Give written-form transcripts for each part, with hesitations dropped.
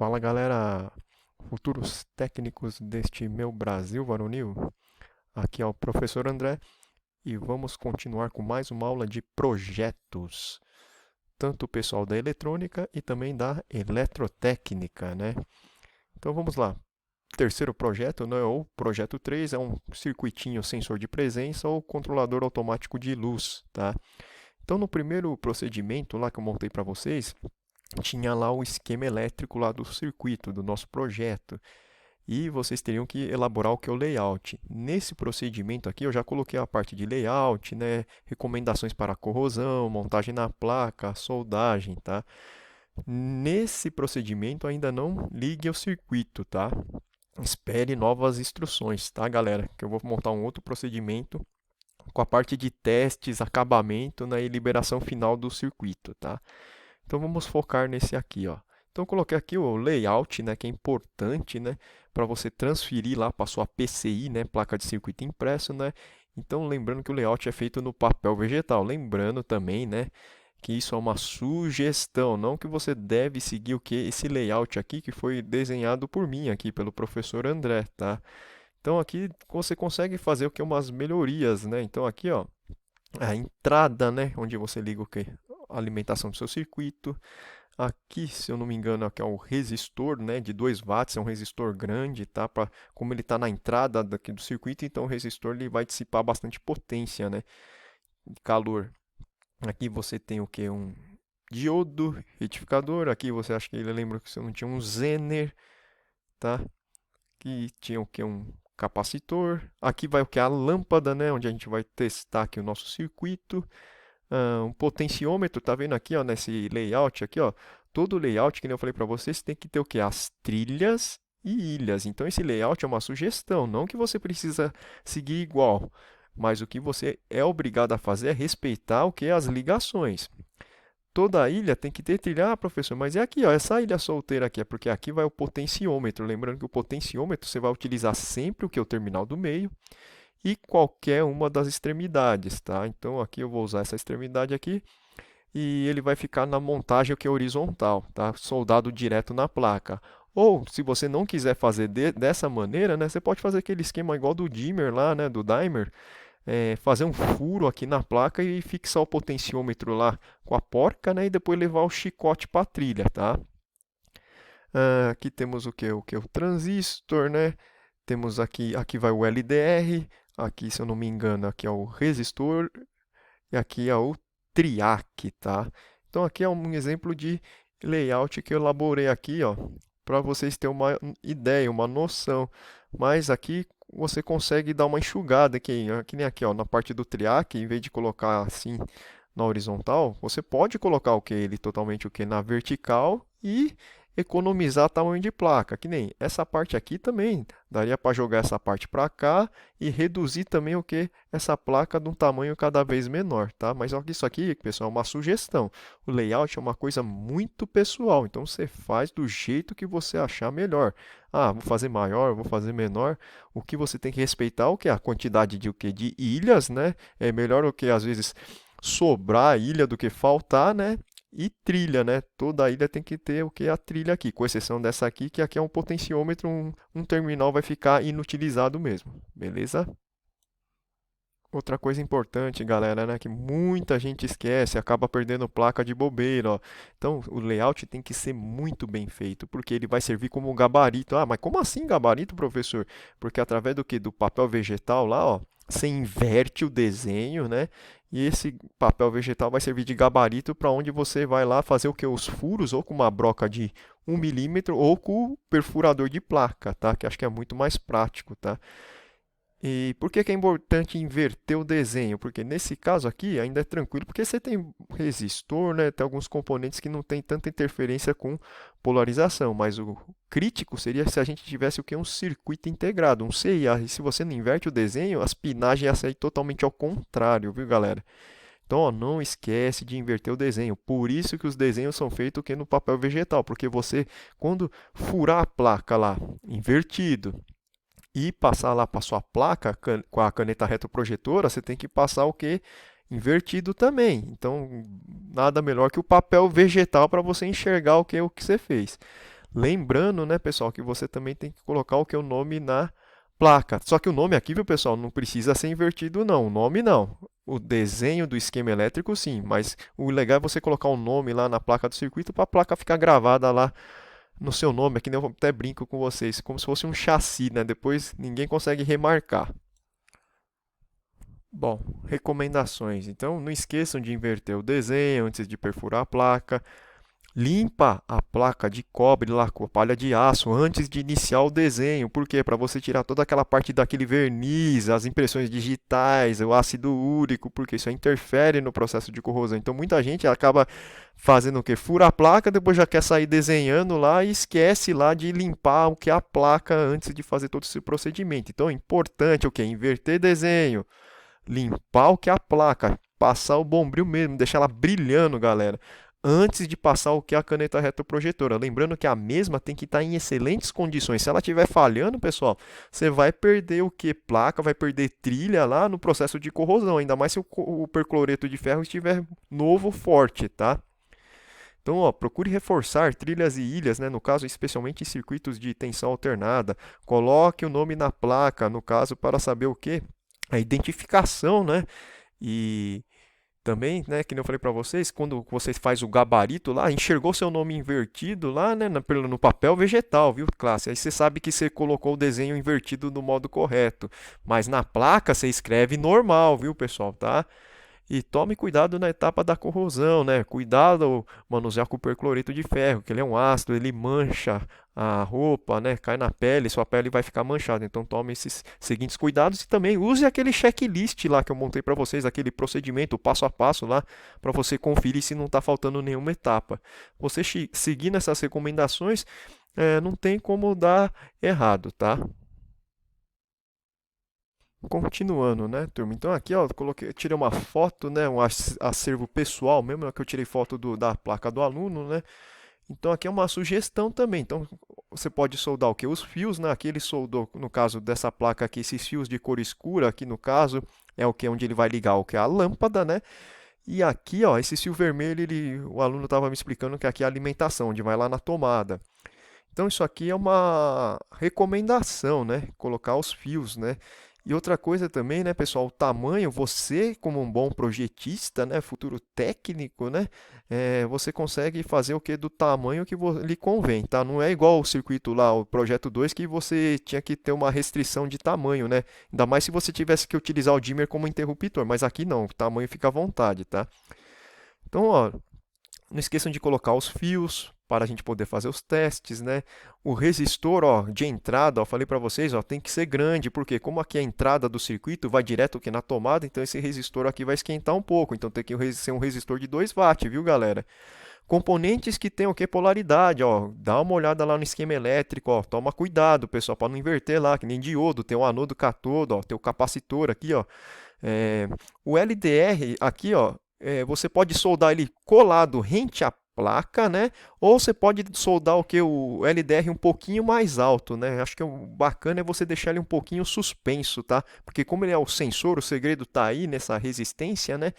Fala galera, futuros técnicos deste meu Brasil varonil. Aqui é o professor André e vamos continuar com mais uma aula de projetos, tanto o pessoal da eletrônica e também da eletrotécnica, né? Então vamos lá. Terceiro projeto, né, ou projeto 3, é um circuitinho sensor de presença ou controlador automático de luz, tá? Então no primeiro procedimento lá que eu montei para vocês, tinha lá o esquema elétrico lá do circuito do nosso projeto e vocês teriam que elaborar o que é o layout. Nesse procedimento aqui eu já coloquei a parte de layout, né, recomendações para corrosão, montagem na placa, soldagem, tá? Nesse procedimento ainda não ligue o circuito, tá? Espere novas instruções, tá, galera? Que eu vou montar um outro procedimento com a parte de testes, acabamento, né, e liberação final do circuito, tá? Então vamos focar nesse aqui, ó. Então eu coloquei aqui o layout, né, que é importante, né, para você transferir lá para sua PCI, né, placa de circuito impresso, né. Então lembrando que o layout é feito no papel vegetal. Lembrando também, né, que isso é uma sugestão, não que você deve seguir o que esse layout aqui que foi desenhado por mim aqui pelo professor André, tá? Então aqui você consegue fazer o que umas melhorias, né? Então aqui, ó, a entrada, né, onde você liga o que? A alimentação do seu circuito. Aqui, se eu não me engano, aqui é o resistor, né, de 2 watts, é um resistor grande, tá? Como ele está na entrada daqui do circuito, então o resistor ele vai dissipar bastante potência, né, de calor. Aqui você tem o que? Um diodo retificador. Aqui você acha que ele lembra que você não tinha um Zener, tá? Aqui tinha o que? Um capacitor. Aqui vai o que? A lâmpada, né, onde a gente vai testar aqui o nosso circuito. Um potenciômetro, tá vendo aqui, ó, nesse layout aqui, ó, todo layout, que nem eu falei para vocês, tem que ter o que? As trilhas e ilhas. Então esse layout é uma sugestão, não que você precisa seguir igual, mas o que você é obrigado a fazer é respeitar o que? As ligações. Toda ilha tem que ter trilha. Ah, professor, mas é aqui, ó, essa ilha solteira aqui, é porque aqui vai o potenciômetro. Lembrando que o potenciômetro você vai utilizar sempre o que? O terminal do meio e qualquer uma das extremidades, tá? Então aqui eu vou usar essa extremidade aqui e ele vai ficar na montagem que é horizontal, tá? Soldado direto na placa. Ou, se você não quiser fazer dessa maneira, né, você pode fazer aquele esquema igual do dimmer lá, né, do dimer, fazer um furo aqui na placa e fixar o potenciômetro lá com a porca, né, e depois levar o chicote para a trilha, tá? Aqui temos o que? O transistor, né? Temos aqui vai o LDR, aqui, se eu não me engano, aqui é o resistor e aqui é o triac, tá? Então aqui é um exemplo de layout que eu elaborei aqui, ó, para vocês terem uma ideia, uma noção. Mas aqui você consegue dar uma enxugada aqui, que nem aqui, ó, na parte do triac, em vez de colocar assim na horizontal, você pode colocar o que ele totalmente o que na vertical e economizar tamanho de placa, que nem essa parte aqui também, daria para jogar essa parte para cá e reduzir também o que essa placa de um tamanho cada vez menor, tá? Mas olha isso aqui, pessoal, é uma sugestão. O layout é uma coisa muito pessoal, então você faz do jeito que você achar melhor. Ah, vou fazer maior, vou fazer menor. O que você tem que respeitar o que é a quantidade de o que de ilhas, né? É melhor o que às vezes sobrar a ilha do que faltar, né? E trilha, né? Toda ilha tem que ter o que é a trilha aqui, com exceção dessa aqui, que aqui é um potenciômetro, um terminal vai ficar inutilizado mesmo, beleza? Outra coisa importante, galera, né, que muita gente esquece, acaba perdendo placa de bobeira, ó. Então, o layout tem que ser muito bem feito, porque ele vai servir como um gabarito. Ah, mas como assim gabarito, professor? Porque através do que? Do papel vegetal lá, ó, você inverte o desenho, né? E esse papel vegetal vai servir de gabarito para onde você vai lá fazer o que? Os furos, ou com uma broca de 1 milímetro, ou com o perfurador de placa, tá? Que acho que é muito mais prático, tá? E por que que é importante inverter o desenho? Porque nesse caso aqui ainda é tranquilo, porque você tem resistor, né? Tem alguns componentes que não tem tanta interferência com polarização, mas o crítico seria se a gente tivesse o que? Um circuito integrado, um CIA. E se você não inverte o desenho, as pinagens iam sair totalmente ao contrário, viu, galera? Então, ó, não esquece de inverter o desenho. Por isso que os desenhos são feitos que no papel vegetal, porque você, quando furar a placa lá, invertido, e passar lá para sua placa com a caneta retroprojetora, você tem que passar o que? Invertido também. Então, nada melhor que o papel vegetal para você enxergar o que você fez. Lembrando, né, pessoal, que você também tem que colocar o que é o nome na placa. Só que o nome aqui, viu, pessoal, não precisa ser invertido, não. O nome não. O desenho do esquema elétrico, sim. Mas o legal é você colocar o nome lá na placa do circuito para a placa ficar gravada lá no seu nome. Aqui eu até brinco com vocês, como se fosse um chassi, né? Depois ninguém consegue remarcar. Bom, recomendações. Então, não esqueçam de inverter o desenho antes de perfurar a placa. Limpa a placa de cobre lá com a palha de aço antes de iniciar o desenho. Por quê? Para você tirar toda aquela parte daquele verniz, as impressões digitais, o ácido úrico, porque isso interfere no processo de corrosão. Então muita gente acaba fazendo o quê? Fura a placa, depois já quer sair desenhando lá e esquece lá de limpar o que é a placa antes de fazer todo esse procedimento. Então é importante o quê? Inverter desenho, limpar o que é a placa, passar o bombril mesmo, deixar ela brilhando, galera, antes de passar o que é a caneta retroprojetora. Lembrando que a mesma tem que estar em excelentes condições. Se ela estiver falhando, pessoal, você vai perder o que? Placa, vai perder trilha lá no processo de corrosão, ainda mais se o percloreto de ferro estiver novo, forte, tá? Então, ó, procure reforçar trilhas e ilhas, né? No caso, especialmente em circuitos de tensão alternada. Coloque o nome na placa, no caso, para saber o que? A identificação, né? E também, né, que nem eu falei para vocês, quando você faz o gabarito lá, enxergou seu nome invertido lá, né, no papel vegetal, viu, classe? Aí você sabe que você colocou o desenho invertido no modo correto, mas na placa você escreve normal, viu, pessoal, tá? E tome cuidado na etapa da corrosão, né? Cuidado ao manusear com o percloreto de ferro, que ele é um ácido, ele mancha a roupa, né? Cai na pele, sua pele vai ficar manchada. Então tome esses seguintes cuidados e também use aquele checklist lá que eu montei para vocês, aquele procedimento, passo a passo lá, para você conferir se não está faltando nenhuma etapa. Você seguindo essas recomendações, não tem como dar errado, tá? Continuando, né, turma? Então aqui, ó, tirei uma foto, né, um acervo pessoal mesmo, que eu tirei foto da placa do aluno, né? Então aqui é uma sugestão também. Então você pode soldar o que? Os fios, né? Aqui ele soldou, no caso dessa placa aqui, esses fios de cor escura, aqui no caso, é o que onde ele vai ligar o que é a lâmpada, né? E aqui, ó, esse fio vermelho, o aluno estava me explicando que aqui é a alimentação, onde vai lá na tomada. Então isso aqui é uma recomendação, né? Colocar os fios, né? E outra coisa também, né, pessoal, o tamanho, você como um bom projetista, né, futuro técnico, né, você consegue fazer o que do tamanho que lhe convém, tá? Não é igual o circuito lá, o projeto 2, que você tinha que ter uma restrição de tamanho, né? Ainda mais se você tivesse que utilizar o dimmer como interruptor, mas aqui não, o tamanho fica à vontade, tá? Então, ó, não esqueçam de colocar os fios para a gente poder fazer os testes, né? O resistor, ó, de entrada, ó, falei para vocês, ó, tem que ser grande, porque como aqui é a entrada do circuito vai direto aqui na tomada, então esse resistor aqui vai esquentar um pouco, então tem que ser um resistor de 2 watts, viu, galera? Componentes que tem o que? Polaridade, ó, dá uma olhada lá no esquema elétrico, ó, toma cuidado, pessoal, para não inverter lá, que nem diodo, tem o anodo catodo, ó, tem o capacitor aqui, ó. É, o LDR aqui, ó, você pode soldar ele colado rente à placa, né? Ou você pode soldar o que? O LDR um pouquinho mais alto, né? Acho que o bacana é você deixar ele um pouquinho suspenso, tá? Porque como ele é o sensor, o segredo tá aí nessa resistência, né?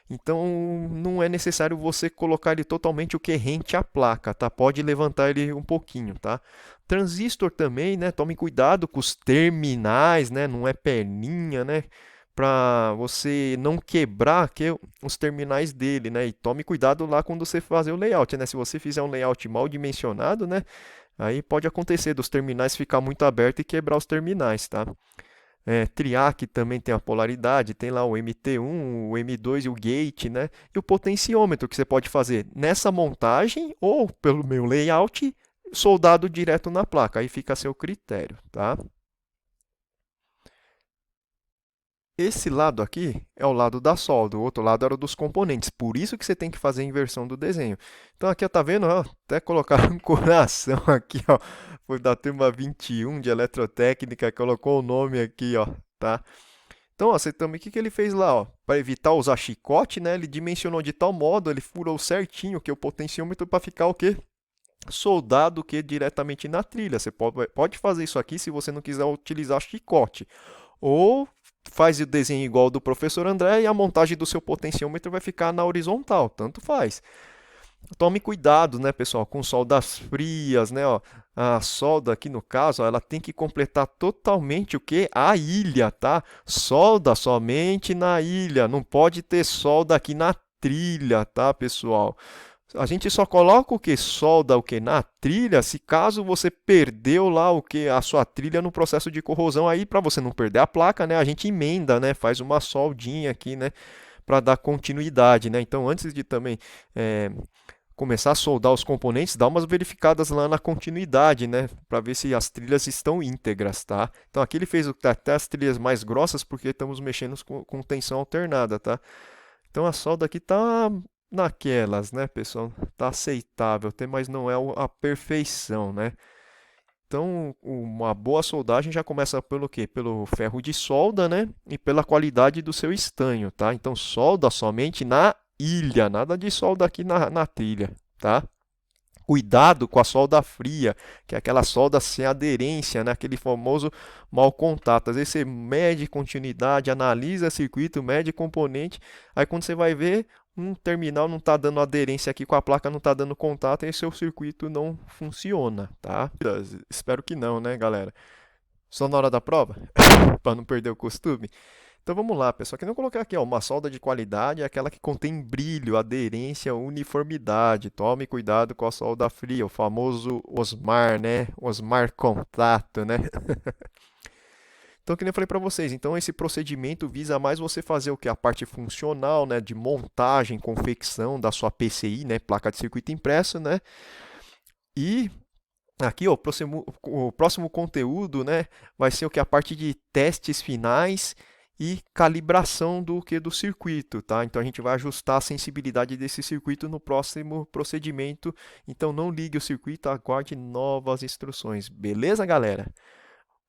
Então não é necessário você colocar ele totalmente o que rente à placa, tá? Pode levantar ele um pouquinho, tá? Transistor também, né? Tome cuidado com os terminais, né? Não é perninha, né? Para você não quebrar os terminais dele, né? E tome cuidado lá quando você fazer o layout, né? Se você fizer um layout mal dimensionado, né? Aí pode acontecer dos terminais ficar muito aberto e quebrar os terminais, tá? Triac também tem a polaridade, tem lá o MT1, o M2 e o gate, né? E o potenciômetro que você pode fazer nessa montagem ou pelo meu layout soldado direto na placa. Aí fica a seu critério, tá? Esse lado aqui é o lado da solda, o outro lado era o dos componentes. Por isso que você tem que fazer a inversão do desenho. Então aqui, ó, tá vendo? Ó, até colocar um coração aqui, ó. Foi da turma 21 de eletrotécnica, colocou o nome aqui, ó, tá? Então, ó, você também, o que que ele fez lá, ó? Para evitar usar chicote, né? Ele dimensionou de tal modo, ele furou certinho que o potenciômetro para ficar o quê? Soldado que diretamente na trilha. Você pode fazer isso aqui se você não quiser utilizar chicote. Ou faz o desenho igual ao do professor André e a montagem do seu potenciômetro vai ficar na horizontal, tanto faz. Tome cuidado, né, pessoal, com soldas frias, né, ó. A solda aqui no caso, ó, ela tem que completar totalmente o que? A ilha, tá? Solda somente na ilha, não pode ter solda aqui na trilha, tá, pessoal? A gente só coloca o que? Solda o que? Na trilha, se caso você perdeu lá o que? A sua trilha no processo de corrosão, aí para você não perder a placa, né, a gente emenda, né, faz uma soldinha aqui, né, para dar continuidade, né? Então, antes de também começar a soldar os componentes, dá umas verificadas lá na continuidade, né, para ver se as trilhas estão íntegras, tá? Então, aqui ele fez até as trilhas mais grossas porque estamos mexendo com tensão alternada, tá? Então, a solda aqui tá naquelas, né, pessoal? Tá aceitável, mas não é a perfeição, né? Então, uma boa soldagem já começa pelo quê? Pelo ferro de solda, né? E pela qualidade do seu estanho, tá? Então, solda somente na ilha, nada de solda aqui na trilha, tá? Cuidado com a solda fria, que é aquela solda sem aderência, né? Aquele famoso mau contato. Às vezes você mede continuidade, analisa circuito, mede componente, aí quando você vai ver, um terminal não está dando aderência aqui com a placa, não está dando contato, e seu circuito não funciona, tá? Espero que não, né, galera? Só na hora da prova, para não perder o costume. Então vamos lá, pessoal. Que não colocar aqui, ó, uma solda de qualidade é aquela que contém brilho, aderência, uniformidade. Tome cuidado com a solda fria, o famoso Osmar, né? Osmar contato, né? Então, que nem eu falei para vocês, então esse procedimento visa mais você fazer o que? A parte funcional, né, de montagem, confecção da sua PCI, né, placa de circuito impresso, né? E aqui, ó, o próximo conteúdo, né, vai ser o que? A parte de testes finais e calibração do circuito, tá? Então a gente vai ajustar a sensibilidade desse circuito no próximo procedimento. Então não ligue o circuito, aguarde novas instruções. Beleza, galera?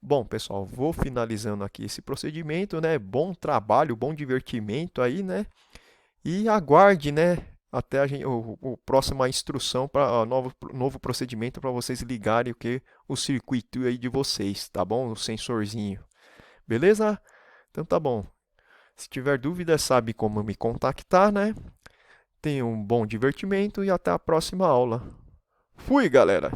Bom, pessoal, vou finalizando aqui esse procedimento, né? Bom trabalho, bom divertimento aí, né? E aguarde, né? Até o próxima instrução para novo procedimento para vocês ligarem o circuito aí de vocês, tá bom? O sensorzinho. Beleza? Então tá bom. Se tiver dúvida, sabe como me contactar, né? Tenha um bom divertimento e até a próxima aula. Fui, galera!